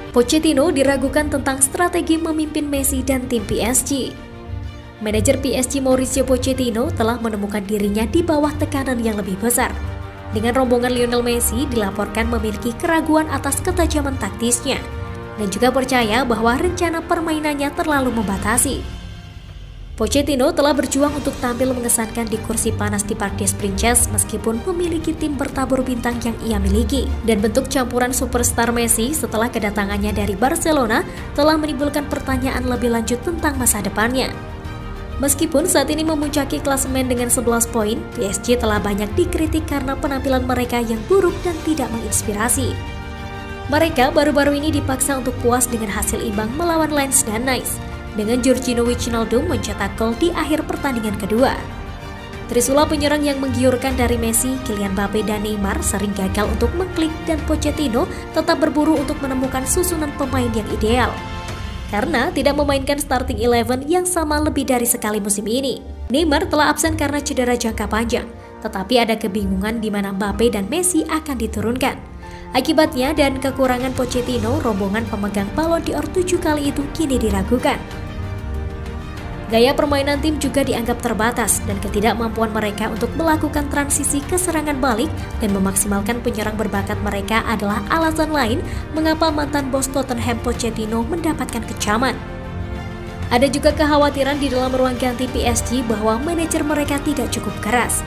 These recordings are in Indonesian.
Pochettino diragukan tentang strategi memimpin Messi dan tim PSG. Manajer PSG Mauricio Pochettino telah menemukan dirinya di bawah tekanan yang lebih besar. Dengan rombongan Lionel Messi dilaporkan memiliki keraguan atas ketajaman taktisnya dan juga percaya bahwa rencana permainannya terlalu membatasi. Pochettino telah berjuang untuk tampil mengesankan di kursi panas di Parc des Princes meskipun memiliki tim bertabur bintang yang ia miliki. Dan bentuk campuran superstar Messi setelah kedatangannya dari Barcelona telah menimbulkan pertanyaan lebih lanjut tentang masa depannya. Meskipun saat ini memuncaki klasemen dengan 11 poin, PSG telah banyak dikritik karena penampilan mereka yang buruk dan tidak menginspirasi. Mereka baru-baru ini dipaksa untuk puas dengan hasil imbang melawan Lens dan Nice, dengan Georginio Wijnaldum mencetak gol di akhir pertandingan kedua. Trisula penyerang yang menggiurkan dari Messi, Kylian Mbappe dan Neymar sering gagal untuk mengklik dan Pochettino tetap berburu untuk menemukan susunan pemain yang ideal. Karena tidak memainkan starting 11 yang sama lebih dari sekali musim ini. Neymar telah absen karena cedera jangka panjang, tetapi ada kebingungan di mana Mbappe dan Messi akan diturunkan. Akibatnya dan kekurangan Pochettino, rombongan pemegang Ballon d'Or 7 kali itu kini diragukan. Gaya permainan tim juga dianggap terbatas dan ketidakmampuan mereka untuk melakukan transisi ke serangan balik dan memaksimalkan penyerang berbakat mereka adalah alasan lain mengapa mantan bos Tottenham Pochettino mendapatkan kecaman. Ada juga kekhawatiran di dalam ruang ganti PSG bahwa manajer mereka tidak cukup keras.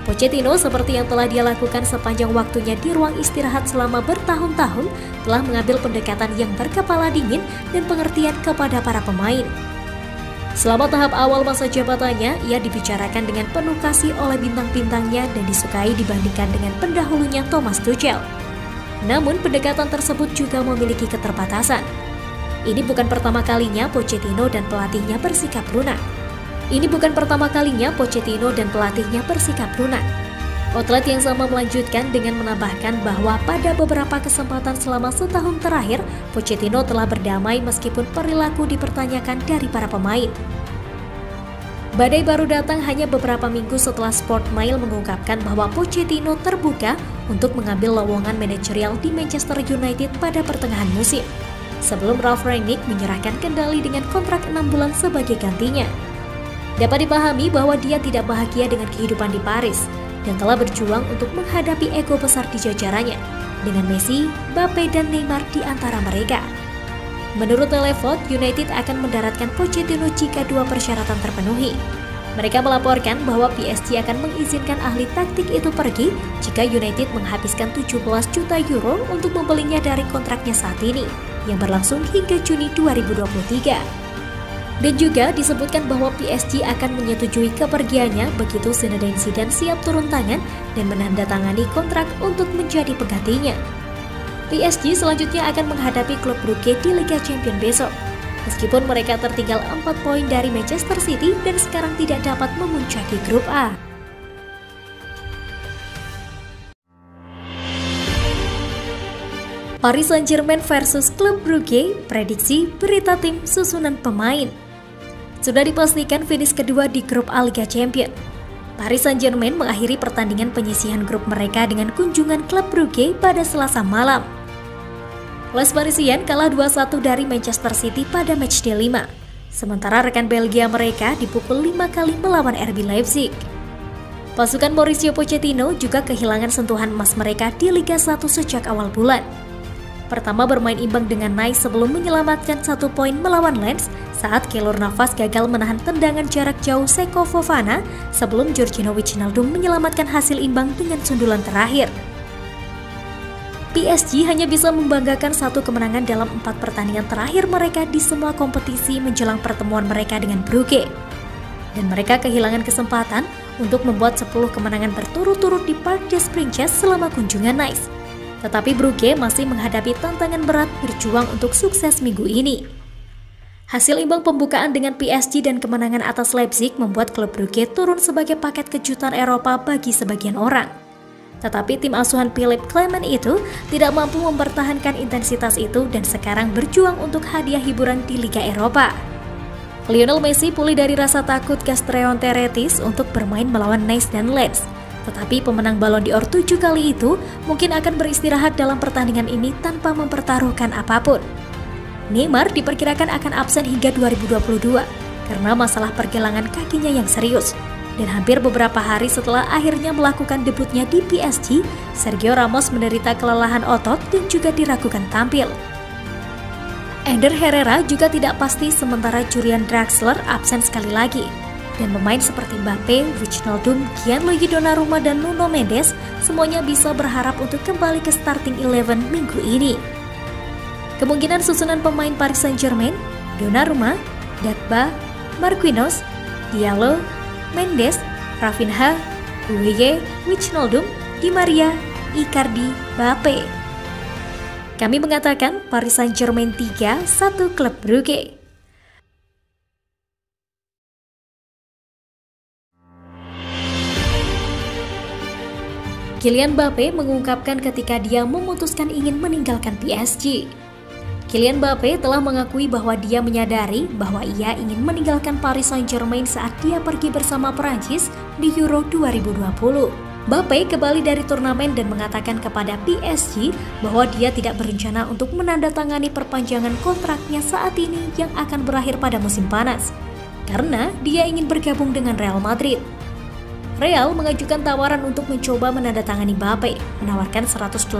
Pochettino seperti yang telah dia lakukan sepanjang waktunya di ruang istirahat selama bertahun-tahun telah mengambil pendekatan yang berkepala dingin dan pengertian kepada para pemain. Selama tahap awal masa jabatannya, ia dibicarakan dengan penuh kasih oleh bintang-bintangnya dan disukai dibandingkan dengan pendahulunya Thomas Tuchel. Namun pendekatan tersebut juga memiliki keterbatasan. Ini bukan pertama kalinya Pochettino dan pelatihnya bersikap lunak. Outlet yang sama melanjutkan dengan menambahkan bahwa pada beberapa kesempatan selama setahun terakhir, Pochettino telah berdamai meskipun perilaku dipertanyakan dari para pemain. Badai baru datang hanya beberapa minggu setelah Sportmail mengungkapkan bahwa Pochettino terbuka untuk mengambil lowongan manajerial di Manchester United pada pertengahan musim, sebelum Ralf Rangnick menyerahkan kendali dengan kontrak 6 bulan sebagai gantinya. Dapat dipahami bahwa dia tidak bahagia dengan kehidupan di Paris dan telah berjuang untuk menghadapi ego besar di jajarannya, dengan Messi, Mbappe, dan Neymar di antara mereka. Menurut Televote, United akan mendaratkan Pochettino jika dua persyaratan terpenuhi. Mereka melaporkan bahwa PSG akan mengizinkan ahli taktik itu pergi jika United menghabiskan 17 juta euro untuk membelinya dari kontraknya saat ini, yang berlangsung hingga Juni 2023. Dan juga disebutkan bahwa PSG akan menyetujui kepergiannya begitu Zinedine Zidane siap turun tangan dan menandatangani kontrak untuk menjadi penggantinya. PSG selanjutnya akan menghadapi klub Brugge di Liga Champions besok. Meskipun mereka tertinggal 4 poin dari Manchester City dan sekarang tidak dapat memuncaki grup A. Paris Saint-Germain versus klub Brugge, prediksi berita tim susunan pemain. Sudah dipastikan finish kedua di grup A Liga Champions. Paris Saint-Germain mengakhiri pertandingan penyisihan grup mereka dengan kunjungan klub Brugge pada Selasa malam. Les Parisiens kalah 2-1 dari Manchester City pada matchday 5. Sementara rekan Belgia mereka dipukul 5 kali melawan RB Leipzig. Pasukan Mauricio Pochettino juga kehilangan sentuhan emas mereka di Liga 1 sejak awal bulan. Pertama bermain imbang dengan Nice sebelum menyelamatkan 1 poin melawan Lens saat Keylor Navas gagal menahan tendangan jarak jauh Seko Fofana sebelum Georginio Wijnaldum menyelamatkan hasil imbang dengan sundulan terakhir. PSG hanya bisa membanggakan 1 kemenangan dalam 4 pertandingan terakhir mereka di semua kompetisi menjelang pertemuan mereka dengan Brugge. Dan mereka kehilangan kesempatan untuk membuat 10 kemenangan berturut-turut di Parc des Princes selama kunjungan Nice. Tetapi Brugge masih menghadapi tantangan berat berjuang untuk sukses minggu ini. Hasil imbang pembukaan dengan PSG dan kemenangan atas Leipzig membuat klub Brugge turun sebagai paket kejutan Eropa bagi sebagian orang. Tetapi tim asuhan Philipp Clement itu tidak mampu mempertahankan intensitas itu dan sekarang berjuang untuk hadiah hiburan di Liga Eropa. Lionel Messi pulih dari rasa takut gastroenteritis untuk bermain melawan Nice dan Lens. Tetapi pemenang Ballon d'Or 7 kali itu mungkin akan beristirahat dalam pertandingan ini tanpa mempertaruhkan apapun. Neymar diperkirakan akan absen hingga 2022 karena masalah pergelangan kakinya yang serius. Dan hampir beberapa hari setelah akhirnya melakukan debutnya di PSG, Sergio Ramos menderita kelelahan otot dan juga diragukan tampil. Eder Herrera juga tidak pasti sementara Julian Draxler absen sekali lagi. Dan pemain seperti Mbappe, Wijnaldum, Gianluigi Donnarumma, dan Nuno Mendes semuanya bisa berharap untuk kembali ke starting 11 minggu ini. Kemungkinan susunan pemain Paris Saint-Germain, Donnarumma, Drogba, Marquinhos, Diallo, Mendes, Rafinha, Gueye, Wijnaldum, Di Maria, Icardi, Mbappe. Kami mengatakan Paris Saint-Germain 3, 1 Klub Brugge. Kylian Mbappe mengungkapkan ketika dia memutuskan ingin meninggalkan PSG. Kylian Mbappe telah mengakui bahwa dia menyadari bahwa ia ingin meninggalkan Paris Saint-Germain saat dia pergi bersama Perancis di Euro 2020. Mbappe kembali dari turnamen dan mengatakan kepada PSG bahwa dia tidak berencana untuk menandatangani perpanjangan kontraknya saat ini yang akan berakhir pada musim panas, karena dia ingin bergabung dengan Real Madrid. Real mengajukan tawaran untuk mencoba menandatangani Mbappe, menawarkan 180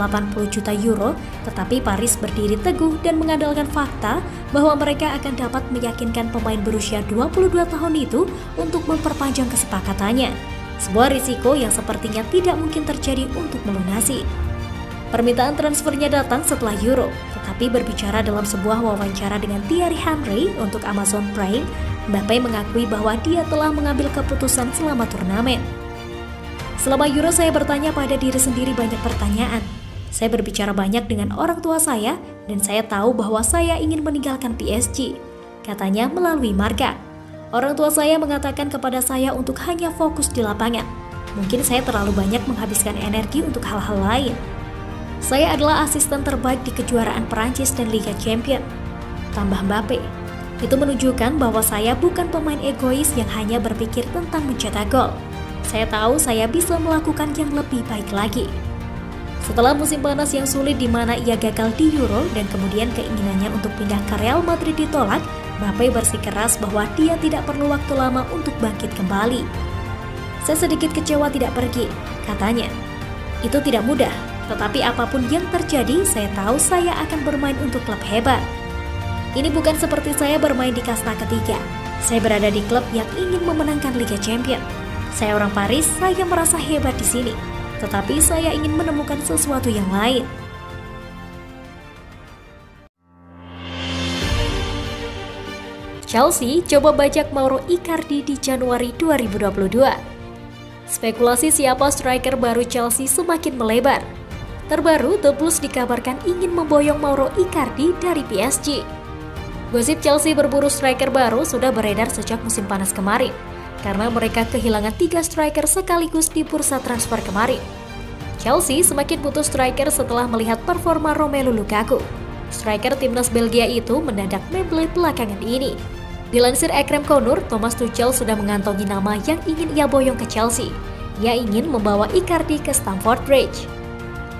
juta euro, tetapi Paris berdiri teguh dan mengandalkan fakta bahwa mereka akan dapat meyakinkan pemain berusia 22 tahun itu untuk memperpanjang kesepakatannya. Sebuah risiko yang sepertinya tidak mungkin terjadi untuk melunasi. Permintaan transfernya datang setelah Euro, tetapi berbicara dalam sebuah wawancara dengan Thierry Henry untuk Amazon Prime, Mbappe mengakui bahwa dia telah mengambil keputusan selama turnamen. Selama Euro saya bertanya pada diri sendiri banyak pertanyaan. Saya berbicara banyak dengan orang tua saya dan saya tahu bahwa saya ingin meninggalkan PSG, katanya melalui Marca. Orang tua saya mengatakan kepada saya untuk hanya fokus di lapangan. Mungkin saya terlalu banyak menghabiskan energi untuk hal-hal lain. Saya adalah asisten terbaik di kejuaraan Perancis dan Liga Champions, tambah Mbappe. Itu menunjukkan bahwa saya bukan pemain egois yang hanya berpikir tentang mencetak gol. Saya tahu saya bisa melakukan yang lebih baik lagi. Setelah musim panas yang sulit di mana ia gagal di Euro dan kemudian keinginannya untuk pindah ke Real Madrid ditolak, Mbappe bersikeras bahwa dia tidak perlu waktu lama untuk bangkit kembali. Saya sedikit kecewa tidak pergi, katanya. Itu tidak mudah, tetapi apapun yang terjadi, saya tahu saya akan bermain untuk klub hebat. Ini bukan seperti saya bermain di kasta ketiga. Saya berada di klub yang ingin memenangkan Liga Champions. Saya orang Paris, saya merasa hebat di sini. Tetapi saya ingin menemukan sesuatu yang lain. Chelsea coba bajak Mauro Icardi di Januari 2022. Spekulasi siapa striker baru Chelsea semakin melebar. Terbaru, The Blues dikabarkan ingin memboyong Mauro Icardi dari PSG. Gosip Chelsea berburu striker baru sudah beredar sejak musim panas kemarin, karena mereka kehilangan 3 striker sekaligus di bursa transfer kemarin. Chelsea semakin butuh striker setelah melihat performa Romelu Lukaku. Striker timnas Belgia itu mendadak membeli belakangan ini. Dilansir Ekrem Konur, Thomas Tuchel sudah mengantongi nama yang ingin ia boyong ke Chelsea. Ia ingin membawa Icardi ke Stamford Bridge.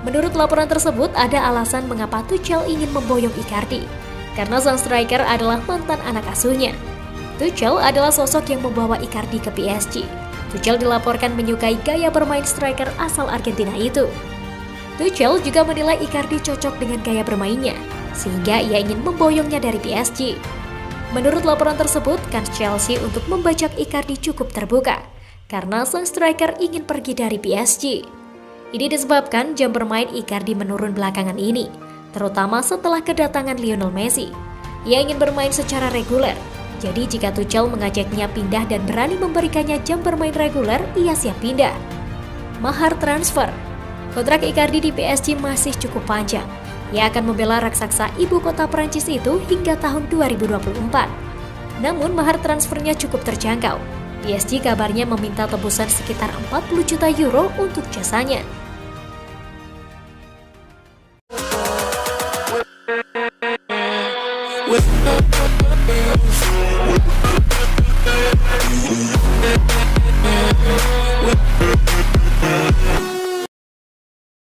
Menurut laporan tersebut, ada alasan mengapa Tuchel ingin memboyong Icardi. Karena sang striker adalah mantan anak asuhnya. Tuchel adalah sosok yang membawa Icardi ke PSG. Tuchel dilaporkan menyukai gaya bermain striker asal Argentina itu. Tuchel juga menilai Icardi cocok dengan gaya bermainnya, sehingga ia ingin memboyongnya dari PSG. Menurut laporan tersebut, kans Chelsea untuk membajak Icardi cukup terbuka, karena sang striker ingin pergi dari PSG. Ini disebabkan jam bermain Icardi menurun belakangan ini, terutama setelah kedatangan Lionel Messi. Ia ingin bermain secara reguler, jadi jika Tuchel mengajaknya pindah dan berani memberikannya jam bermain reguler, ia siap pindah. Mahar transfer. Kontrak Icardi di PSG masih cukup panjang. Ia akan membela raksasa ibu kota Prancis itu hingga tahun 2024. Namun mahar transfernya cukup terjangkau. PSG kabarnya meminta tebusan sekitar 40 juta euro untuk jasanya. with